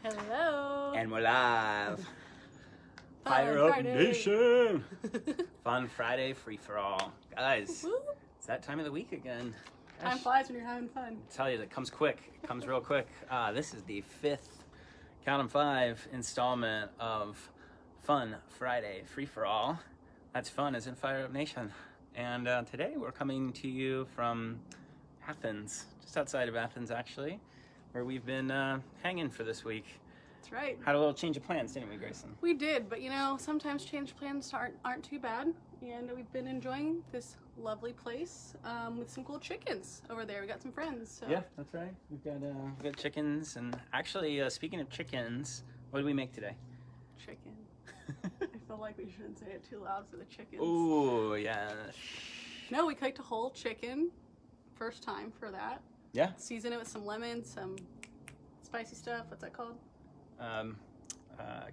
Hello. And we're live. Fun Fire up Friday. nation. Fun Friday, free for all. Guys, Woo. it's that time of the week again. Time Gosh, flies when you're having fun. I tell you, it comes quick. It comes real quick. This is the 5th, count 'em 5 installment of Fun Friday, free for all. That's fun as in Fire Up Nation. And today we're coming to you from Athens, just outside of Athens actually, where we've been hanging for this week. That's right. Had a little change of plans, didn't we, Graclyn? We did, but you know, sometimes change plans aren't too bad. And we've been enjoying this lovely place with some cool chickens over there. We got some friends. So. Yeah, that's right. We've got chickens, and actually, speaking of chickens, what did we make today? Chicken. I feel like we shouldn't say it too loud for the chickens. Ooh, yeah. No, we cooked a whole chicken. First time for that. Yeah. Season it with some lemon, some spicy stuff. What's that called?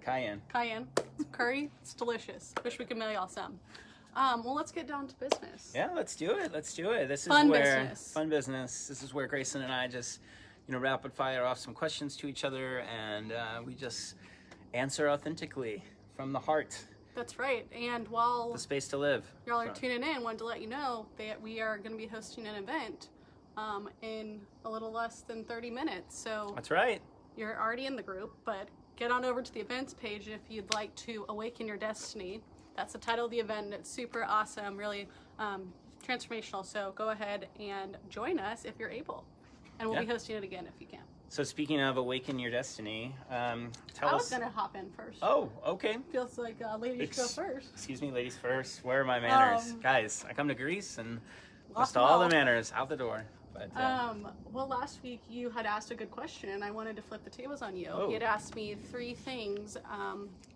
Cayenne. Cayenne. Curry. It's delicious. Wish we could mail y'all some. Well, let's get down to business. Yeah, let's do it. Let's do it. This is Fun where business. Fun business. This is where Graclyn and I just, rapid fire off some questions to each other, and we just answer authentically from the heart. That's right. And while The space to live. y'all are So- tuning in, wanted to let you know that we are going to be hosting an event in a little less than 30 minutes. So That's right. you're already in the group, but get on over to the events page if you'd like to awaken your destiny. That's the title of the event, and it's super awesome, really transformational. So go ahead and join us if you're able. And we'll be Yeah. hosting it again if you can. So speaking of awaken your destiny, tell I us. was going to hop in first. Oh, okay. Feels like ladies go first. Excuse me, ladies first. Where are my manners? Guys, I come to Greece and lost all the manners out the door. But Well, last week you had asked a good question, and I wanted to flip the tables on you. Oh. You had asked me 3 things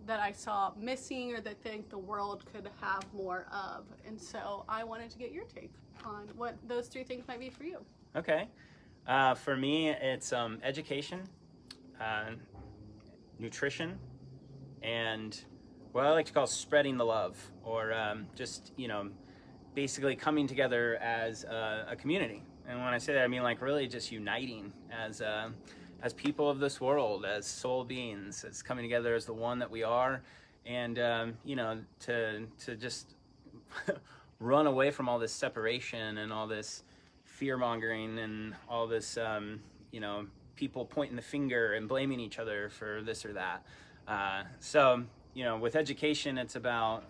that I saw missing or that I think the world could have more of. And so I wanted to get your take on what those 3 things might be for you. okay. For me, it's education, nutrition, and what I like to call spreading the love, or just, basically coming together as a community. And when I say that, I mean like really just uniting as people of this world, as soul beings, as coming together as the one that we are, and to just run away from all this separation and all this fear mongering and all this people pointing the finger and blaming each other for this or that. So with education, it's about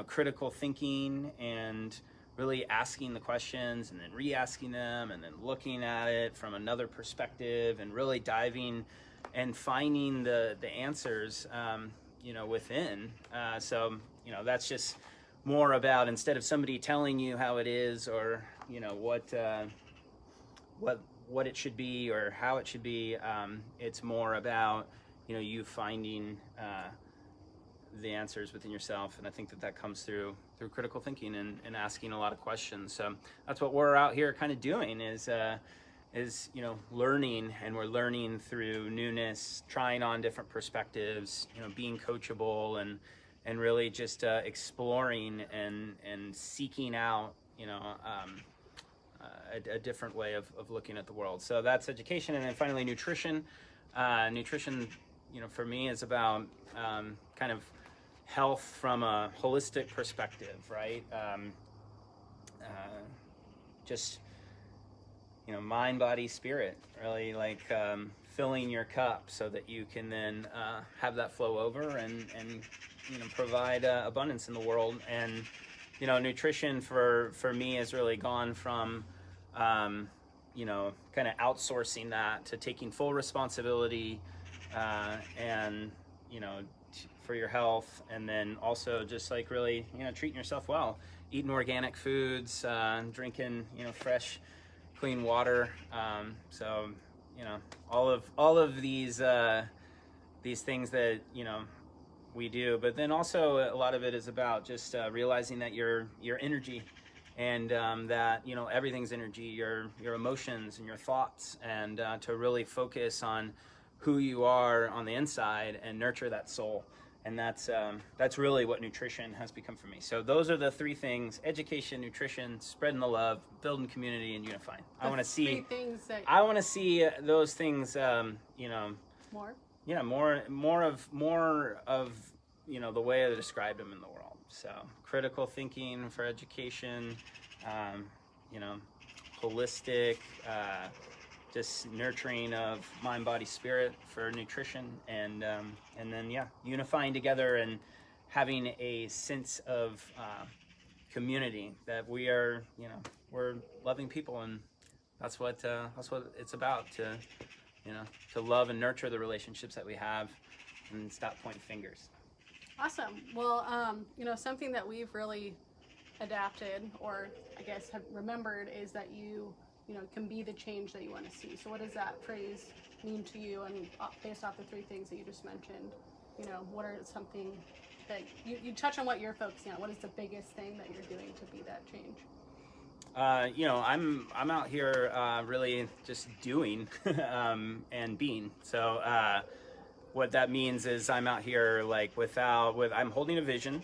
critical thinking and really asking the questions and then re-asking them and then looking at it from another perspective and really diving and finding the answers within. So that's just more about, instead of somebody telling you how it is or what it should be or how it should be, it's more about you finding the answers within yourself. And I think that comes through critical thinking and asking a lot of questions. So that's what we're out here kind of doing is learning, and we're learning through newness, trying on different perspectives, being coachable and really just exploring and seeking out a different way of looking at the world. So that's education. And then finally nutrition. Nutrition for me is about kind of health from a holistic perspective, right? Just mind, body, spirit, really, like filling your cup so that you can then have that flow over and provide abundance in the world. And nutrition for me has really gone from kind of outsourcing that to taking full responsibility and for your health, and then also just like really treating yourself well, eating organic foods, drinking fresh clean water. So all of these things that we do, but then also a lot of it is about just realizing that your energy, and that everything's energy, your emotions and your thoughts, and to really focus on who you are on the inside and nurture that soul. And that's really what nutrition has become for me. So those are the 3 things: education, nutrition, spreading the love, building community, and unifying. I want to see those things More? Yeah, more of the way I described them in the world. So critical thinking for education, you know, holistic, just nurturing of mind, body, spirit for nutrition, and then unifying together and having a sense of community that we are, we're loving people, and that's what it's about, to love and nurture the relationships that we have and stop pointing fingers. Awesome. Well, something that we've really adapted, or I guess have remembered, is that you can be the change that you want to see. So what does that phrase mean to you? And based off the three things that you just mentioned, what are something that you touch on what you're focusing on? What is the biggest thing that you're doing to be that change? I'm out here really just doing and being. So what that means is I'm out here like I'm holding a vision,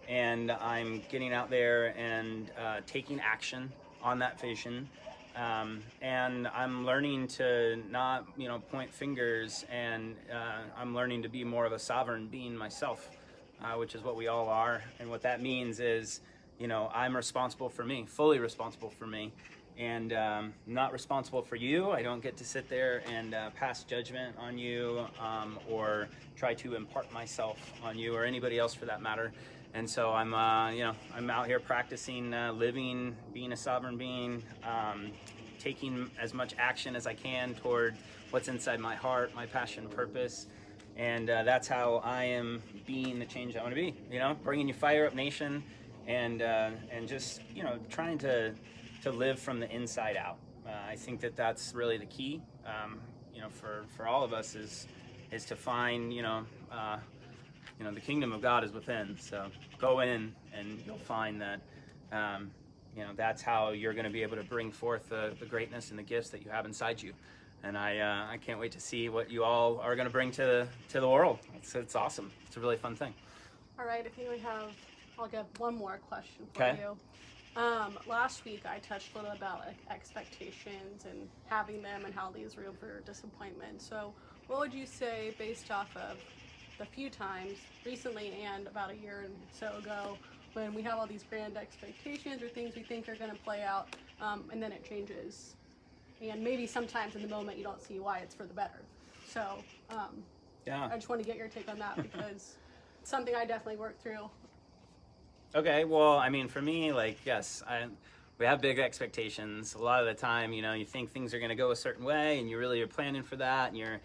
and I'm getting out there and taking action on that vision. And I'm learning to not, point fingers, and I'm learning to be more of a sovereign being myself, which is what we all are. And what that means is, I'm responsible for me, fully responsible for me, and not responsible for you. I don't get to sit there and pass judgment on you, or try to impart myself on you or anybody else for that matter. And so I'm out here practicing living, being a sovereign being, taking as much action as I can toward what's inside my heart, my passion, purpose. And that's how I am being the change I want to be, bringing you Fire Up Nation, and just, trying to live from the inside out. I think that's really the key, for all of us is to find, the kingdom of God is within. So go in, and you'll find that, that's how you're going to be able to bring forth the greatness and the gifts that you have inside you. And I can't wait to see what you all are going to bring to the world. It's awesome. It's a really fun thing. All right, I think I'll get one more question for Okay. you. Last week I touched a little about expectations and having them and how these room for disappointment. So what would you say, based off of the few times recently and about a year and so ago, when we have all these grand expectations or things we think are going to play out, and then it changes, and maybe sometimes in the moment you don't see why it's for the better. So I just want to get your take on that, because it's something I definitely worked through. Okay, well, I mean, for me, yes, we have big expectations. A lot of the time, you think things are going to go a certain way, and you really are planning for that, and you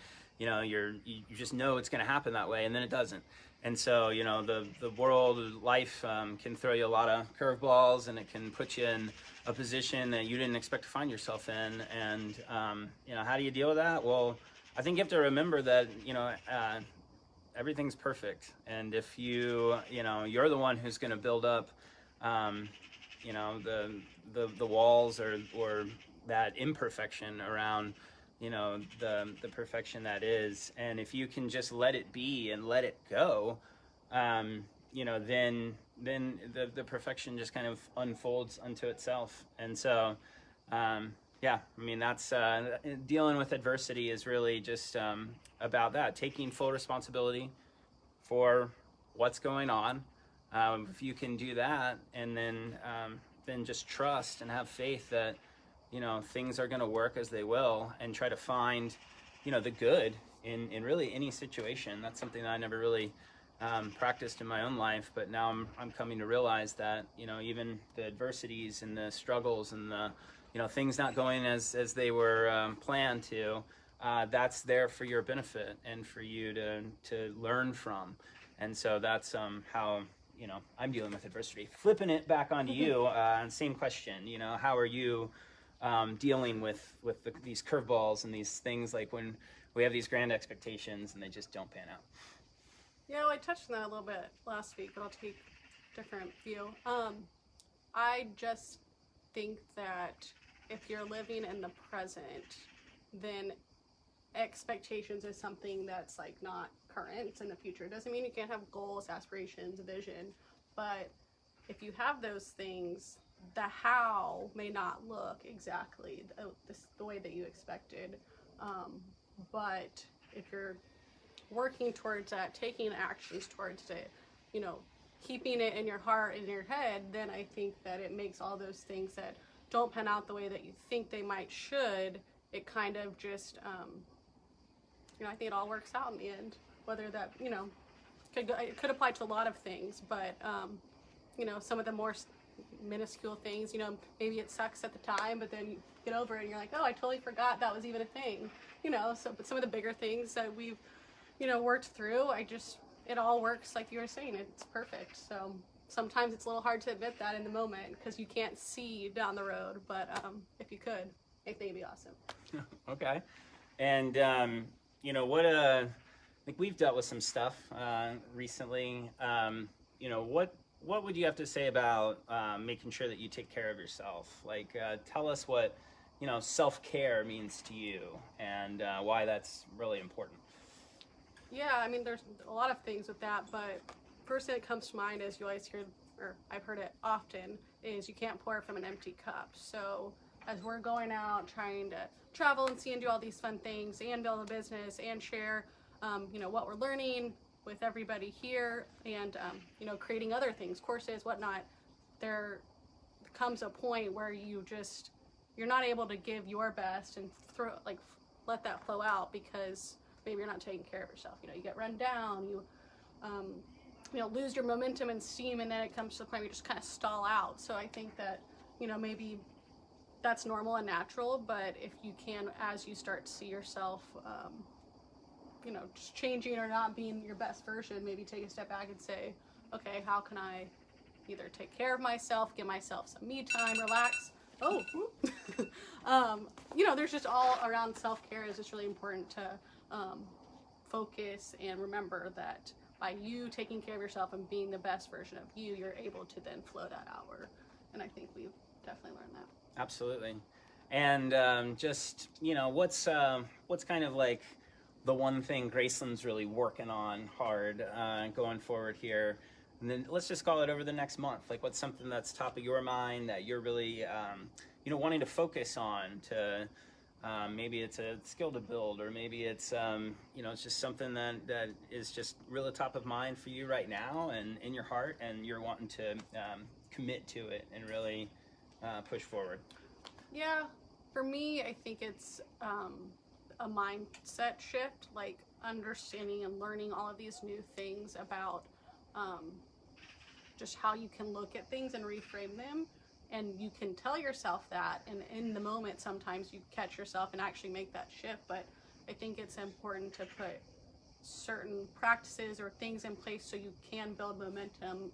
just know it's going to happen that way, and then it doesn't. And so, the world, life can throw you a lot of curveballs, and it can put you in a position that you didn't expect to find yourself in. And, how do you deal with that? Well, I think you have to remember that, everything's perfect. And if you're the one who's going to build up, the walls or that imperfection around, the perfection that is. And if you can just let it be and let it go, then the perfection just kind of unfolds unto itself. And so, that's dealing with adversity is really just about that, taking full responsibility for what's going on. If you can do that, and then just trust and have faith that things are going to work as they will, and try to find the good in really any situation. That's something that I never really practiced in my own life, but now I'm coming to realize that even the adversities and the struggles and the things not going as they were planned to, that's there for your benefit and for you to learn from. And so that's how I'm dealing with adversity. Flipping it back onto you, same question. How are you dealing with these curveballs and these things, like when we have these grand expectations and they just don't pan out? I touched on that a little bit last week, but I'll take a different view. I just think that if you're living in the present, then expectations is something that's not current, it's in the future. It doesn't mean you can't have goals, aspirations, vision, but if you have those things, the how may not look exactly the way that you expected, but if you're working towards that, taking actions towards it, you know, keeping it in your heart, in your head, then I think that it makes all those things that don't pan out the way that you think they might should, it kind of just, you know, I think it all works out in the end. Whether that, you know, it could apply to a lot of things, but, you know, some of the more minuscule things, you know, maybe it sucks at the time, but then you get over it and you're like, oh, I totally forgot that was even a thing, you know. So, but some of the bigger things that we've, you know, worked through, it all works like you were saying, it's perfect. So sometimes it's a little hard to admit that in the moment because you can't see down the road, but if you could, I think it'd be awesome. Okay. And, you know, like we've dealt with some stuff recently. You know, what would you have to say about making sure that you take care of yourself? Like, tell us what, you know, self-care means to you and why that's really important. Yeah, I mean, there's a lot of things with that, but first thing that comes to mind is you always hear, or I've heard it often, is you can't pour from an empty cup. So as we're going out trying to travel and see and do all these fun things and build a business and share, you know, what we're learning with everybody here and, you know, creating other things, courses, whatnot, there comes a point where you're not able to give your best and let that flow out because maybe you're not taking care of yourself. You know, you get run down, you know, lose your momentum and steam, and then it comes to the point where you just kind of stall out. So I think that, you know, maybe that's normal and natural, but if you can, as you start to see yourself, you know, just changing or not being your best version, maybe take a step back and say, okay, how can I either take care of myself, give myself some me time, relax. Oh, you know, there's just all around self-care is just really important to focus and remember that by you taking care of yourself and being the best version of you, you're able to then flow that outward. And I think we've definitely learned that. Absolutely. And just, you know, what's kind of like the one thing Graclyn's really working on hard going forward here? And then let's just call it over the next month. Like, what's something that's top of your mind that you're really, you know, wanting to focus on to, maybe it's a skill to build, or maybe it's, you know, it's just something that is just really top of mind for you right now and in your heart, and you're wanting to commit to it and really push forward. Yeah, for me, I think it's a mindset shift, like understanding and learning all of these new things about just how you can look at things and reframe them. And you can tell yourself that, and in the moment sometimes you catch yourself and actually make that shift. But I think it's important to put certain practices or things in place so you can build momentum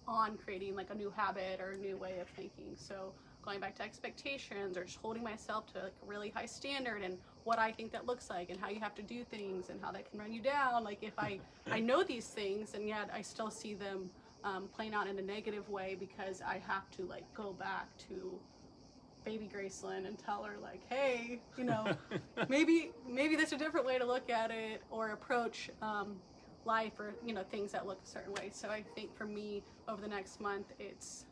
on creating like a new habit or a new way of thinking. So going back to expectations, or just holding myself to like a really high standard and what I think that looks like and how you have to do things and how that can run you down. Like if I know these things and yet I still see them playing out in a negative way because I have to like go back to baby Graclyn and tell her like, hey, you know, maybe there's a different way to look at it or approach life, or, you know, things that look a certain way. So I think for me over the next month, it's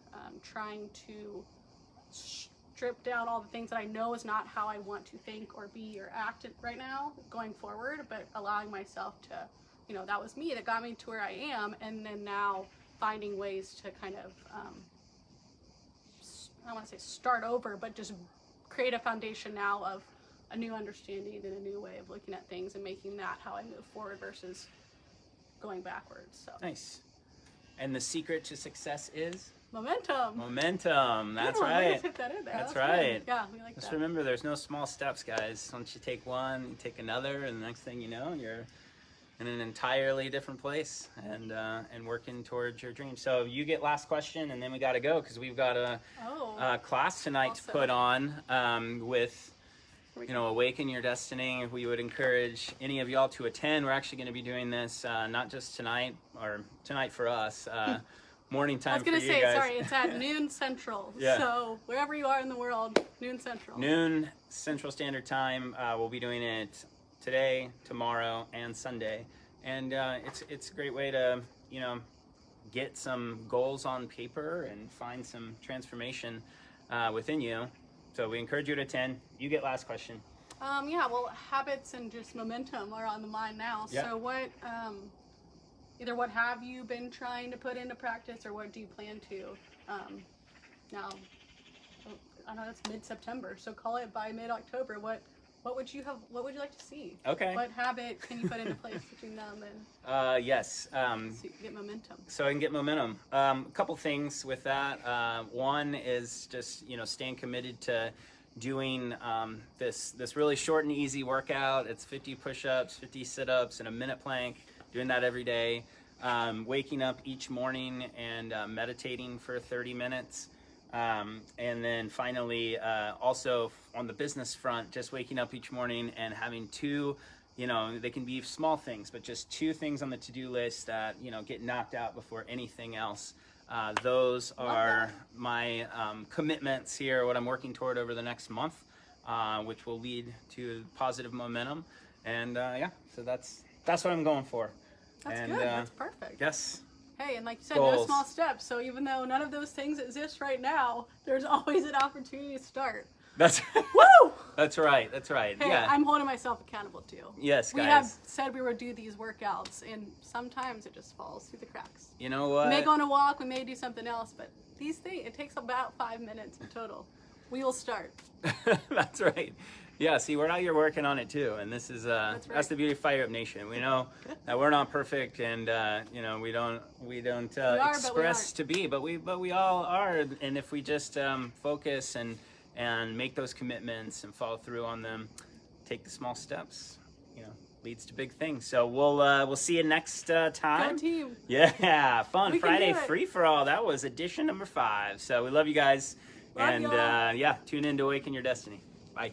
trying to strip down all the things that I know is not how I want to think or be or act right now going forward, but allowing myself to, you know, that was me that got me to where I am, and then now finding ways to kind of, I don't want to say start over, but just create a foundation now of a new understanding and a new way of looking at things and making that how I move forward versus going backwards. So Nice. And the secret to success is? Momentum. That's Yeah, right. Put that in there. That's That's right. Good. Yeah, we like Just that. remember, there's no small steps, guys. Once you take one, you take another, and the next thing you know, you're in an entirely different place and working towards your dream. So you get last question, and then we got to go because we've got a class tonight to put on with, you know, Awaken Your Destiny. We would encourage any of y'all to attend. We're actually going to be doing this not just tonight, or tonight for us, morning time for you guys. I was going to say, sorry, it's at noon Central. Yeah. So wherever you are in the world, noon Central. Noon Central Standard Time. We'll be doing it today, tomorrow, and Sunday. And it's a great way to, you know, get some goals on paper and find some transformation within you. So we encourage you to attend. You get last question. Yeah, well, habits and just momentum are on the mind now. Yeah. So what, either what have you been trying to put into practice, or what do you plan to? Now, I know it's mid-September, so call it by mid-October. What would you like to see? Okay. What habit can you put into place between now and then? Yes. So you can get momentum. So I can get momentum. A couple things with that. One is just staying committed to doing this really short and easy workout. It's 50 push-ups, 50 sit-ups, and a minute plank. Doing that every day. Waking up each morning and meditating for 30 minutes. And then finally, also on the business front, just waking up each morning and having two, they can be small things, but just two things on the to-do list that, get knocked out before anything else. Those are my commitments here, what I'm working toward over the next month, which will lead to positive momentum. And so that's what I'm going for. That's and, good. That's perfect. Yes. Hey, and like you said, Goals. no small steps. So even though none of those things exist right now, there's always an opportunity to start. That's Woo! That's right. That's right. Hey, Yeah. I'm holding myself accountable too. Yes, We guys. have said we would do these workouts, and sometimes it just falls through the cracks. You know what? We may go on a walk, we may do something else, but these things, it takes about 5 minutes in total. We will start. That's right. Yeah, see, we're out here working on it too, and this is That's right. that's the beauty of Fire Up Nation. We know that we're not perfect, and we don't express to be, but we all are. And if we just focus and make those commitments and follow through on them, take the small steps, leads to big things. So we'll see you next time. Go team. Yeah, fun We can Friday do it. free for all. That was edition number 5. So we love you guys, Love and y'all. tune in to Awaken Your Destiny. Bye.